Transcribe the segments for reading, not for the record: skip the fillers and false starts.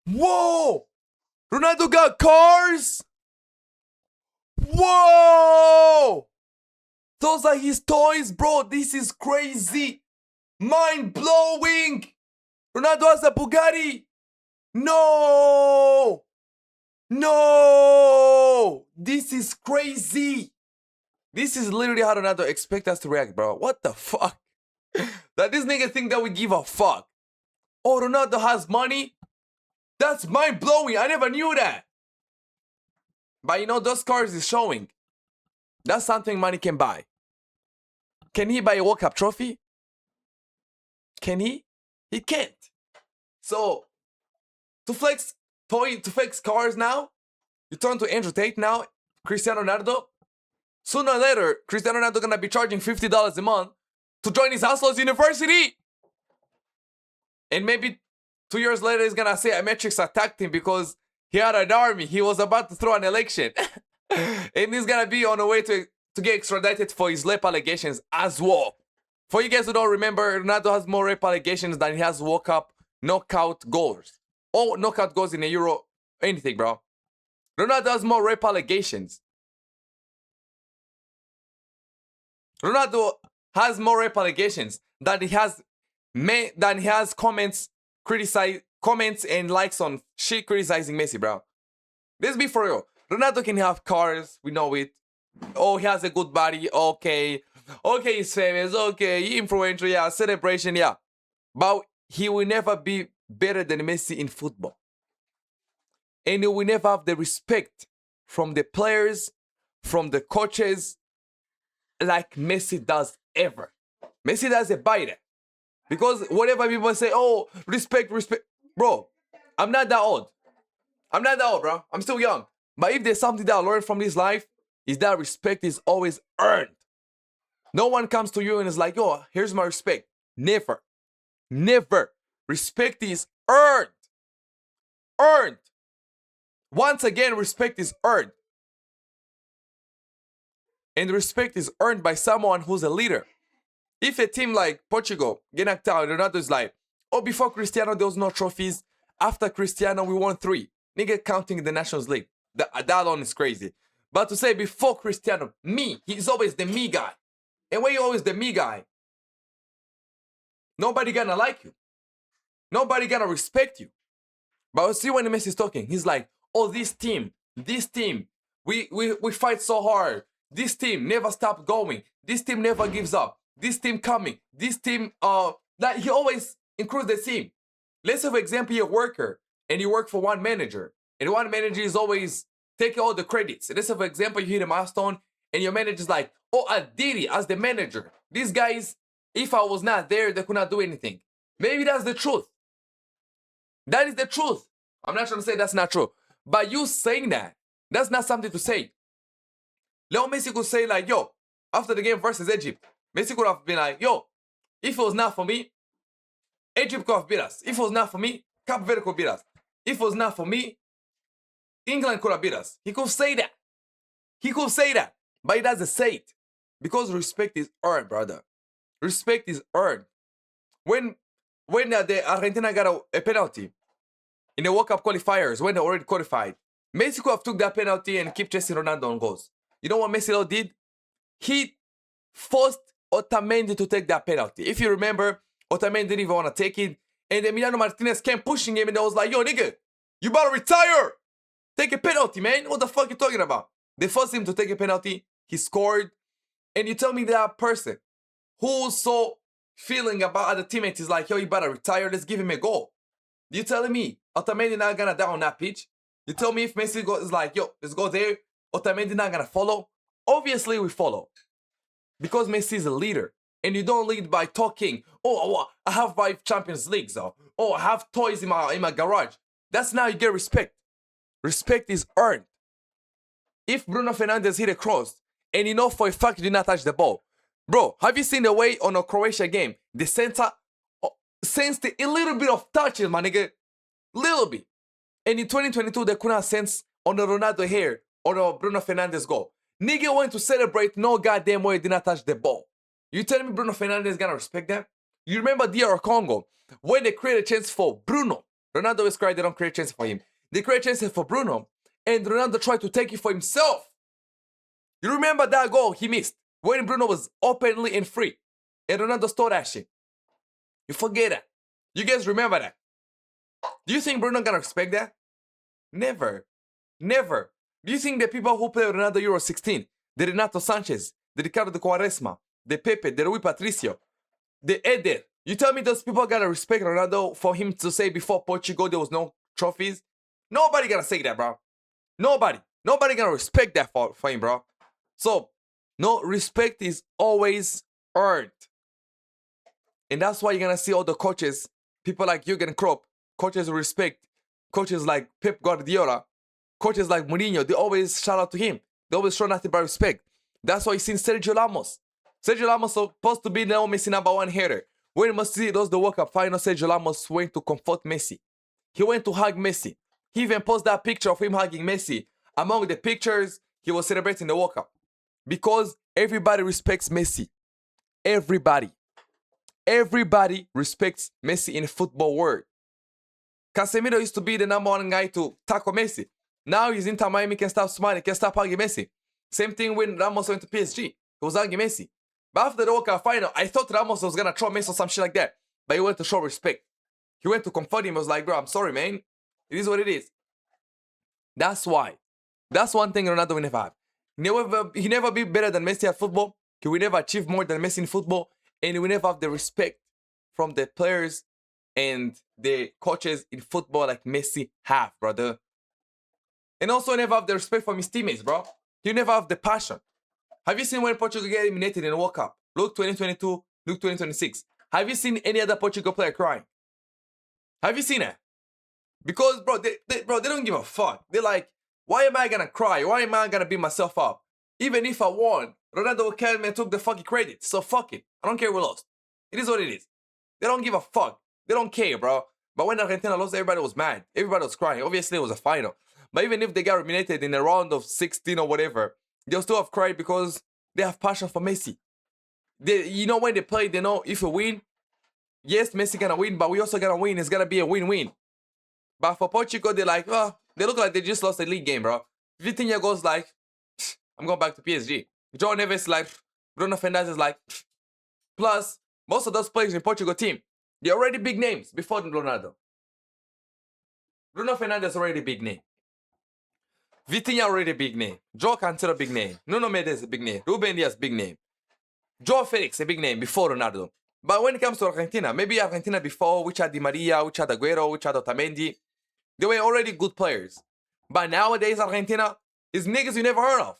Whoa! Ronaldo got cars? Whoa! Those are his toys, bro. This is crazy. Mind-blowing. Ronaldo has a Bugatti. No! No! This is crazy. This is literally how Ronaldo expect us to react, bro. What the fuck? That this nigga think that we give a fuck. Oh, Ronaldo has money? That's mind-blowing. I never knew that. But you know, those cars is showing. That's something money can buy. Can he buy a World Cup trophy? Can he? He can't. So, to flex cars now, you turn to Andrew Tate now, Cristiano Ronaldo. Sooner or later, Cristiano Ronaldo gonna be charging $50 a month to join his households university. And maybe 2 years later, he's gonna say Ametrix attacked him because he had an army. He was about to throw an election. And he's gonna be on the way to get extradited for his rape allegations as well. For you guys who don't remember, Ronaldo has more rape allegations than he has World Cup knockout goals. Or knockout goals in a Euro, anything, bro. Ronaldo has more rape allegations. Ronaldo has more rape allegations than he has comments and likes on shit criticizing Messi, bro. Let's be for real. Ronaldo can have cars, we know it. Oh, he has a good body, okay. Okay, he's famous, okay, influential, yeah, celebration, yeah. But he will never be better than Messi in football. And he will never have the respect from the players, from the coaches, like Messi does ever. Messi doesn't buy that. Because whatever people say, oh, respect. Bro, I'm not that old. Bro. I'm still young. But if there's something that I learned from this life, is that respect is always earned. No one comes to you and is like, yo, here's my respect. Never. Never. Respect is earned. Earned. Once again, respect is earned. And respect is earned by someone who's a leader. If a team like Portugal get knocked out, Ronaldo is like, oh, before Cristiano, there was no trophies. After Cristiano, we won 3. Nigga counting the Nations League. That alone is crazy. But to say before Cristiano, me, he's always the me guy. And when you're always the me guy, nobody gonna like you. Nobody gonna respect you. But see when Messi is talking, he's like, oh, this team, we fight so hard. This team never stop going. This team never gives up. This team coming. This team, that he always includes the team. Let's say, for example, you're a worker and you work for one manager. And one manager is always taking all the credits. And let's say, for example, you hit a milestone and your manager's like, oh, I did it as the manager. These guys, if I was not there, they could not do anything. Maybe that's the truth. That is the truth. I'm not trying to say that's not true. But you saying that, that's not something to say. Leo Messi could say like, yo, after the game versus Egypt, Messi could have been like, yo, if it was not for me, Egypt could have beat us. If it was not for me, Cape Verde could beat us. If it was not for me, England could have beat us. He could say that. He could say that. But he doesn't say it. Because respect is earned, brother. Respect is earned. When the Argentina got a penalty in the World Cup qualifiers, when they already qualified, Messi could have took that penalty and keep chasing Ronaldo on goals. You know what Messi did? He forced Otamendi to take that penalty. If you remember, Otamendi didn't even want to take it. And Emiliano Martinez came pushing him and they was like, yo, nigga, you better retire. Take a penalty, man. What the fuck you talking about? They forced him to take a penalty. He scored. And you tell me that person who's so feeling about other teammates is like, yo, you better retire. Let's give him a goal. You telling me Otamendi not gonna die on that pitch? You tell me if Messi is like, yo, let's go there. Otamendi not gonna follow? Obviously we follow. Because Messi is a leader. And you don't lead by talking, oh, I have 5 Champions Leagues. Oh, I have toys in my garage. That's now you get respect. Respect is earned. If Bruno Fernandes hit a cross, and you know for a fact you did not touch the ball, bro, have you seen the way on a Croatia game, the center sensed a little bit of touches, my nigga? Little bit. And in 2022, they couldn't sense on the Ronaldo hair or the Bruno Fernandes goal. Nigga went to celebrate, no goddamn way did not touch the ball. You telling me Bruno Fernandes is gonna respect that? You remember DR Congo, when they created a chance for Bruno Ronaldo always cried they don't create chances for him. They create chances for Bruno, and Ronaldo tried to take it for himself. You remember that goal he missed when Bruno was openly and free, and Ronaldo stole that shit. You forget that. You guys remember that. Do you think Bruno gonna respect that? Never. Never. Do you think the people who play Ronaldo Euro 16, the Renato Sanchez, the Ricardo de Quaresma, the Pepe, the Rui Patricio, the Eder, you tell me those people gotta respect Ronaldo for him to say before Portugal there was no trophies? Nobody gonna say that, bro. Nobody. Nobody gonna respect that for him, bro. So, no, respect is always earned. And that's why you're gonna see all the coaches, people like Jurgen Klopp, coaches who respect, coaches like Pep Guardiola, coaches like Mourinho, they always shout out to him. They always show nothing but respect. That's why you seen Sergio Ramos. Sergio Ramos is supposed to be Leo Messi #1 hitter. When Messi lost the World Cup final, Sergio Ramos went to comfort Messi. He went to hug Messi. He even posted that picture of him hugging Messi. Among the pictures, he was celebrating the World Cup. Because everybody respects Messi. Everybody. Everybody respects Messi in the football world. Casemiro used to be the #1 guy to tackle Messi. Now he's in Miami, can stop smiling, can stop hugging Messi. Same thing when Ramos went to PSG. He was hugging Messi. But after the World Cup final, I thought Ramos was going to throw Messi or some shit like that. But he went to show respect. He went to comfort him. He was like, bro, I'm sorry, man. It is what it is. That's why. That's one thing Ronaldo will never have. He never be better than Messi at football. He will never achieve more than Messi in football. And he will never have the respect from the players and the coaches in football like Messi have, brother. And also never have the respect from his teammates, bro. He never have the passion. Have you seen when Portugal get eliminated in the World Cup? Look 2022, look 2026. Have you seen any other Portugal player crying? Have you seen it? Because, bro, they don't give a fuck. They're like, why am I gonna cry? Why am I gonna beat myself up? Even if I won, Ronaldo came and took the fucking credit. So fuck it. I don't care we lost. It is what it is. They don't give a fuck. They don't care, bro. But when Argentina lost, everybody was mad. Everybody was crying. Obviously, it was a final. But even if they got eliminated in a round of 16 or whatever, they'll still have cried because they have passion for Messi. You know, when they play, they know if we win, yes, Messi gonna win, but we also gonna win. It's gonna be a win-win. But for Portugal, they're like, oh, they look like they just lost a league game, bro. Vitinha goes like, I'm going back to PSG. João Neves like, Bruno Fernandes is like, plus, most of those players in Portugal team, they're already big names before Ronaldo. Bruno Fernandes already big name. Vitinha already big name. João Cancelo big name. Nuno Mendes a big name. Ruben Dias big name. João Felix a big name before Ronaldo. But when it comes to Argentina, maybe Argentina before, which had Di Maria, which had Agüero, which had Otamendi, they were already good players. But nowadays, Argentina is niggas you never heard of.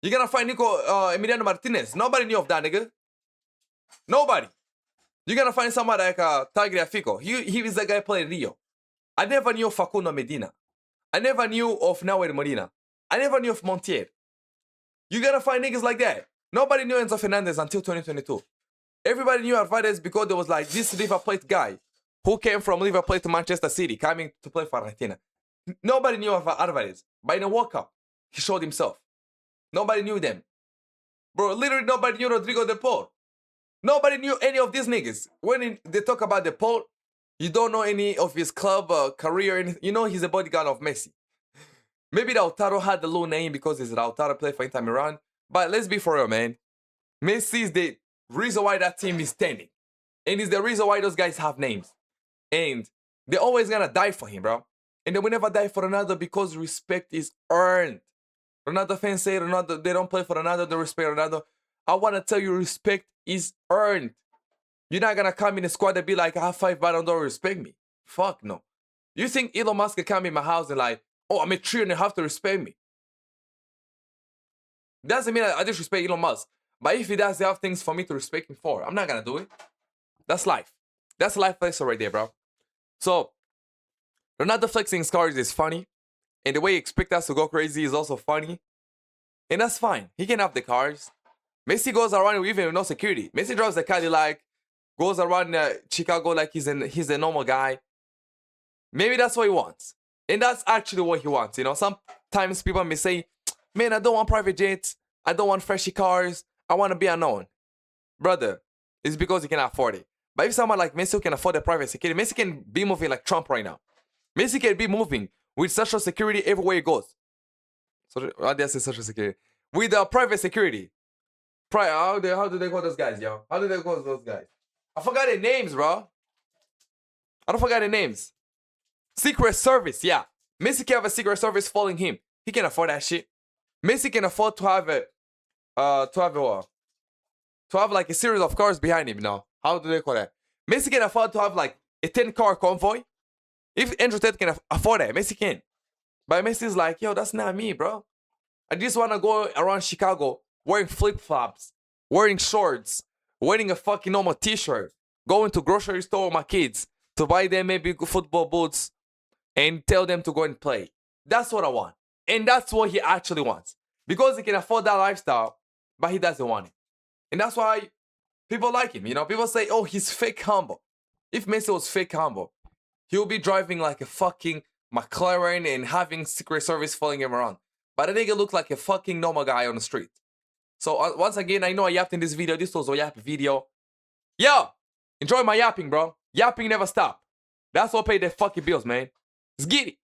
You're gonna find Emiliano Martinez. Nobody knew of that nigga. Nobody. You're gonna find somebody like Tagliafico. He is the guy playing Rio. I never knew of Facundo Medina. I never knew of Nahuel Molina. I never knew of Montiel. You're gonna find niggas like that. Nobody knew Enzo Fernandez until 2022. Everybody knew Alvarez because there was like this River Plate guy who came from River Plate to Manchester City coming to play for Argentina. Nobody knew of Alvarez. But in the World Cup, he showed himself. Nobody knew them. Bro, literally nobody knew Rodrigo De Paul. Nobody knew any of these niggas. When they talk about De Paul, you don't know any of his club career. Anything. You know he's a bodyguard of Messi. Maybe Lautaro had the low name because he's Lautaro play for Inter Milan. But let's be for real, man. Messi is the reason why that team is standing. And it's the reason why those guys have names. And they're always gonna die for him, bro. And they will never die for Ronaldo because respect is earned. Ronaldo fans say Ronaldo, they don't play for Ronaldo, they respect Ronaldo. I want to tell you, respect is earned. You're not going to come in the squad and be like, I have 5 Ballon d'Or, respect me. Fuck no. You think Elon Musk can come in my house and like, oh, I'm a tree and you have to respect me? Doesn't mean I disrespect Elon Musk. But if he does have things for me to respect him for, I'm not going to do it. That's life. That's life lesson right there, bro. So, Ronaldo flexing scars is funny. And the way he expects us to go crazy is also funny. And that's fine. He can have the cars. Messi goes around with even no security. Messi drives the Cadillac, goes around Chicago like he's a normal guy. Maybe that's what he wants. And that's actually what he wants. You know, sometimes people may say, man, I don't want private jets. I don't want flashy cars. I want to be unknown. Brother, it's because you can afford it. But if someone like Messi who can afford the private security, Messi can be moving like Trump right now. Messi can be moving with social security everywhere he goes. So, how do I say social security? With private security. How do they call those guys, yo? How do they call those guys? I forgot their names, bro. I don't forget their names. Secret Service, yeah. Messi can have a Secret Service following him. He can afford that shit. Messi can afford to have like a series of cars behind him. No, how do they call that? Messi can afford to have like a 10-car convoy. If Andrew Tate can afford that, Messi can. But Messi's like, yo, that's not me, bro. I just want to go around Chicago wearing flip-flops, wearing shorts, wearing a fucking normal t-shirt, going to grocery store with my kids to buy them maybe football boots and tell them to go and play. That's what I want. And that's what he actually wants. Because he can afford that lifestyle, but he doesn't want it. And that's why people like him. You know, people say, oh, he's fake humble. If Messi was fake humble, he'll be driving like a fucking McLaren and having Secret Service following him around. But I think he looked like a fucking normal guy on the street. So once again, I know I yapped in this video. This was a yap video. Yo, enjoy my yapping, bro. Yapping never stop. That's what paid the fucking bills, man. Let's get it.